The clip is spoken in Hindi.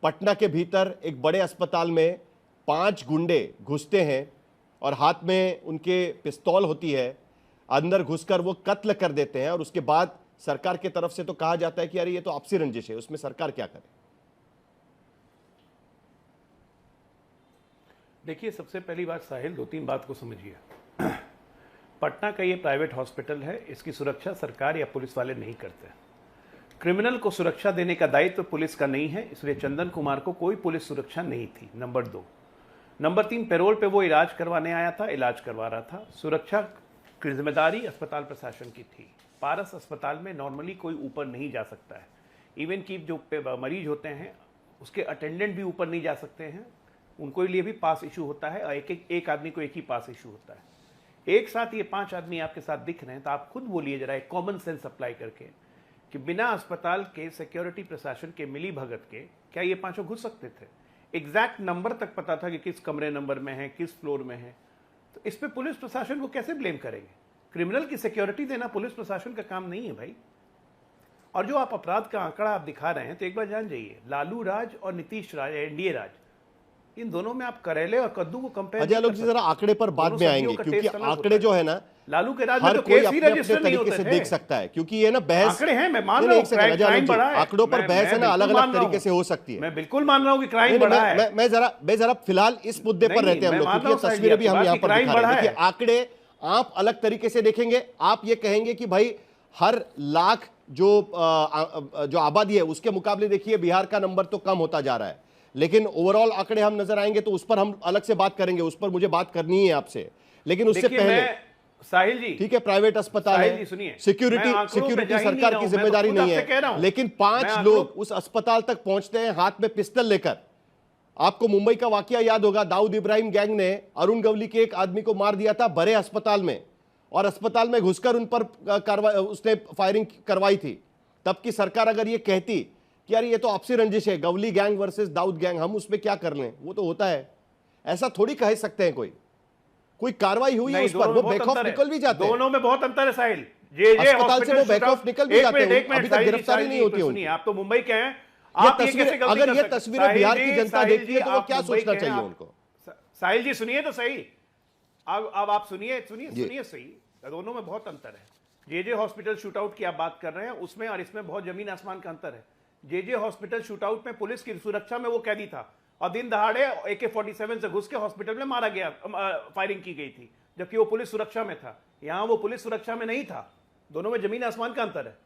पटना के भीतर एक बड़े अस्पताल में 5 गुंडे घुसते हैं और हाथ में उनके पिस्तौल होती है, अंदर घुसकर वो कत्ल कर देते हैं। और उसके बाद सरकार की तरफ से तो कहा जाता है कि अरे ये तो आपसी रंजिश है, उसमें सरकार क्या करे। देखिए, सबसे पहली बात साहिल, 2-3 बात को समझिए। पटना का ये प्राइवेट हॉस्पिटल है, इसकी सुरक्षा सरकार या पुलिस वाले नहीं करते। क्रिमिनल को सुरक्षा देने का दायित्व पुलिस का नहीं है, इसलिए चंदन कुमार को कोई पुलिस सुरक्षा नहीं थी, नंबर 2। नंबर 3, पैरोल पे वो इलाज करवाने आया था, इलाज करवा रहा था। सुरक्षा की जिम्मेदारी अस्पताल प्रशासन की थी। पारस अस्पताल में नॉर्मली कोई ऊपर नहीं जा सकता है। इवन कि जो मरीज होते हैं उसके अटेंडेंट भी ऊपर नहीं जा सकते हैं, उनको लिए भी पास इशू होता है और एक आदमी को एक ही पास इशू होता है। एक साथ ये 5 आदमी आपके साथ दिख रहे हैं, तो आप खुद बोलिए जरा, एक कॉमन सेंस अप्लाई करके, कि बिना अस्पताल के सिक्योरिटी प्रशासन के मिली भगत के क्या ये 5 घुस सकते थे? एग्जैक्ट नंबर तक पता था कि किस कमरे नंबर में है, किस फ्लोर में है। तो इस पे पुलिस प्रशासन को कैसे ब्लेम करेंगे? क्रिमिनल की सिक्योरिटी देना पुलिस प्रशासन का काम नहीं है भाई। और जो आप अपराध का आंकड़ा आप दिखा रहे हैं, तो एक बार जान जाइए, लालू राज और नीतीश राज, एनडीए राज, इन दोनों में आप करेले और कद्दू को कंपेयर अजय आलोक जी जरा आंकड़े पर बाद में आएंगे, क्योंकि आंकड़े जो है ना, लालू के राज में हर तो कोई केस ही अपने रजिस्टर अपने नहीं तरीके होते से थे। देख सकता है, क्योंकि ये ना बहस, आंकड़े हैं, मैं मान रहा हूं क्राइम बढ़ा है, आंकड़ों पर बहस है ना, अलग अलग तरीके से हो सकती है। मैं बिल्कुल मान रहा हूं कि क्राइम बढ़ा है। मैं जरा फिलहाल इस मुद्दे पर रहते हैं हम लोग, क्योंकि तस्वीरें भी हम यहाँ पर दिखा रहे हैं। देखिए, आंकड़े आप अलग तरीके से देखेंगे, आप ये कहेंगे कि भाई हर लाख जो आबादी है उसके मुकाबले देखिए बिहार का नंबर तो कम होता जा रहा है, लेकिन ओवरऑल आंकड़े हम नजर आएंगे तो उस पर हम अलग से बात करेंगे, उस पर मुझे बात करनी है आपसे। लेकिन उससे पहले साहिल जी, ठीक है, प्राइवेट अस्पताल है, सिक्योरिटी सरकार की जिम्मेदारी नहीं है, लेकिन 5 लोग उस अस्पताल तक पहुंचते हैं हाथ में पिस्टल लेकर। आपको मुंबई का वाकया याद होगा, दाऊद इब्राहिम गैंग ने अरुण गवली के एक आदमी को मार दिया था बड़े अस्पताल में, और अस्पताल में घुसकर उन पर उसने फायरिंग करवाई थी। तब की सरकार अगर ये कहती कि यार ये तो आपसी रंजिश है, Gawli gang versus Dawood gang, हम उसमें क्या कर लें, वो तो होता है, ऐसा थोड़ी कह सकते हैं। कोई कार्रवाई हुई है उस पर, वो बैक ऑफ निकल भी जाते हैं। दोनों में बहुत अंतर है साहिल। अस्पताल से वो बैक ऑफ निकल भी जाते हैं, अभी तक गिरफ्तारी नहीं होती उनकी। आप तो मुंबई के हैं, अगर ये तस्वीरें बिहार की जनता देखती है तो वो क्या सोचना चाहिए उनको? साहिल जी सुनिए तो सही, अब आप सुनिए सही, दोनों में बहुत अंतर है। जेजे हॉस्पिटल शूटआउट की आप बात कर रहे हैं, उसमें और इसमें बहुत जमीन आसमान का अंतर है। जेजे हॉस्पिटल शूटआउट में पुलिस की सुरक्षा में वो कैदी था और दिन दहाड़े AK-47 से घुस के हॉस्पिटल में मारा गया, फायरिंग की गई थी, जबकि वो पुलिस सुरक्षा में था। यहां वो पुलिस सुरक्षा में नहीं था। दोनों में जमीन आसमान का अंतर है।